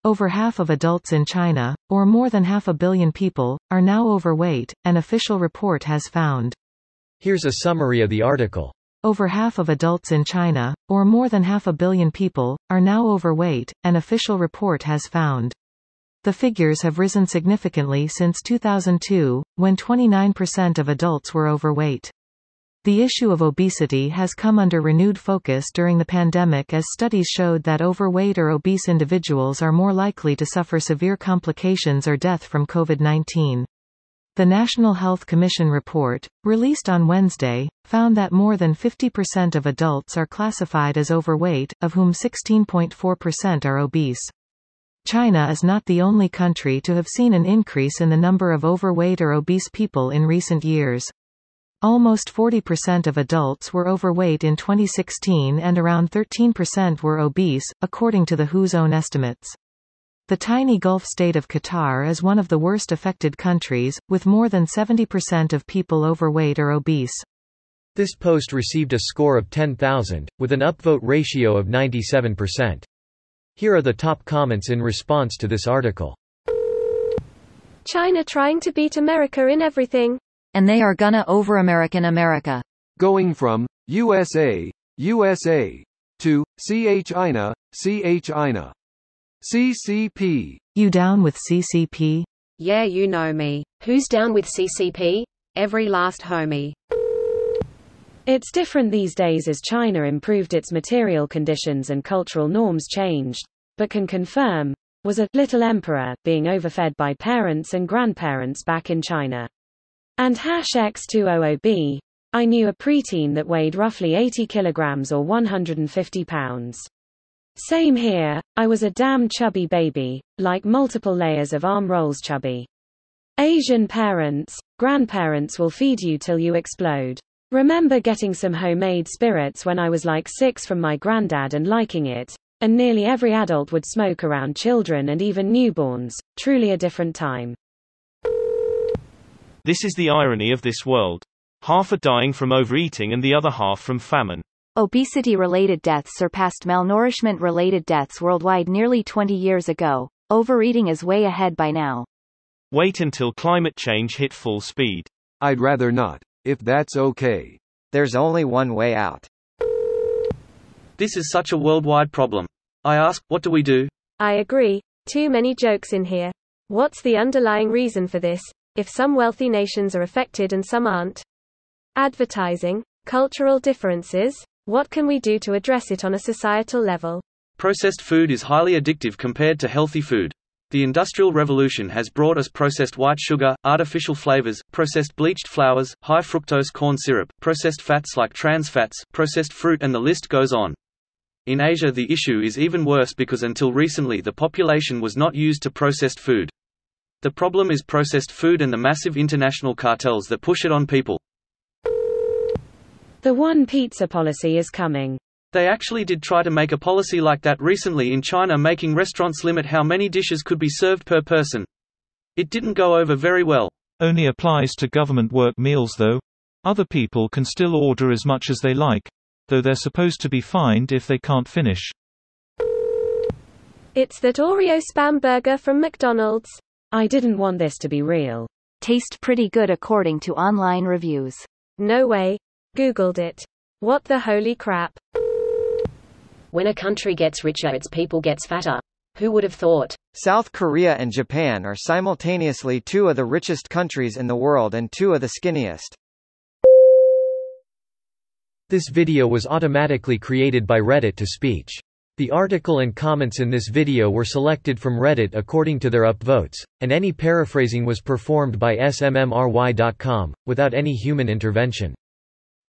Over half of adults in China, or more than 500 million people, are now overweight, an official report has found. Here's a summary of the article. Over half of adults in China, or more than 500 million people, are now overweight, an official report has found. The figures have risen significantly since 2002, when 29% of adults were overweight. The issue of obesity has come under renewed focus during the pandemic as studies showed that overweight or obese individuals are more likely to suffer severe complications or death from COVID-19. The National Health Commission report, released on Wednesday, found that more than 50% of adults are classified as overweight, of whom 16.4% are obese. China is not the only country to have seen an increase in the number of overweight or obese people in recent years. Almost 40% of adults were overweight in 2016 and around 13% were obese, according to the WHO's own estimates. The tiny Gulf state of Qatar is one of the worst affected countries, with more than 70% of people overweight or obese. This post received a score of 10,000, with an upvote ratio of 97%. Here are the top comments in response to this article. China trying to beat America in everything. And they are gonna over-American America. Going from USA, USA to China, China. CCP. You down with CCP? Yeah, you know me. Who's down with CCP? Every last homie. It's different these days as China improved its material conditions and cultural norms changed, but can confirm, was a little emperor being overfed by parents and grandparents back in China. And #X200B. I knew a preteen that weighed roughly 80 kilograms or 150 pounds. Same here, I was a damn chubby baby, like multiple layers of arm rolls chubby. Asian parents, grandparents will feed you till you explode. Remember getting some homemade spirits when I was like 6 from my granddad and liking it, and nearly every adult would smoke around children and even newborns, truly a different time. This is the irony of this world. Half are dying from overeating and the other half from famine. Obesity-related deaths surpassed malnourishment-related deaths worldwide nearly 20 years ago. Overeating is way ahead by now. Wait until climate change hit full speed. I'd rather not, if that's okay. There's only one way out. This is such a worldwide problem. I ask, what do we do? I agree. Too many jokes in here. What's the underlying reason for this, if some wealthy nations are affected and some aren't? Advertising? Cultural differences? What can we do to address it on a societal level? Processed food is highly addictive compared to healthy food. The Industrial Revolution has brought us processed white sugar, artificial flavors, processed bleached flours, high fructose corn syrup, processed fats like trans fats, processed fruit, and the list goes on. In Asia the issue is even worse because until recently the population was not used to processed food. The problem is processed food and the massive international cartels that push it on people. The one pizza policy is coming. They actually did try to make a policy like that recently in China, making restaurants limit how many dishes could be served per person. It didn't go over very well. Only applies to government work meals though. Other people can still order as much as they like, though they're supposed to be fined if they can't finish. It's that Oreo spam burger from McDonald's. I didn't want this to be real. Taste pretty good according to online reviews. No way. Googled it. What the holy crap. When a country gets richer, its people gets fatter. Who would have thought? South Korea and Japan are simultaneously two of the richest countries in the world and two of the skinniest. This video was automatically created by Reddit to speech. The article and comments in this video were selected from Reddit according to their upvotes, and any paraphrasing was performed by smmry.com, without any human intervention.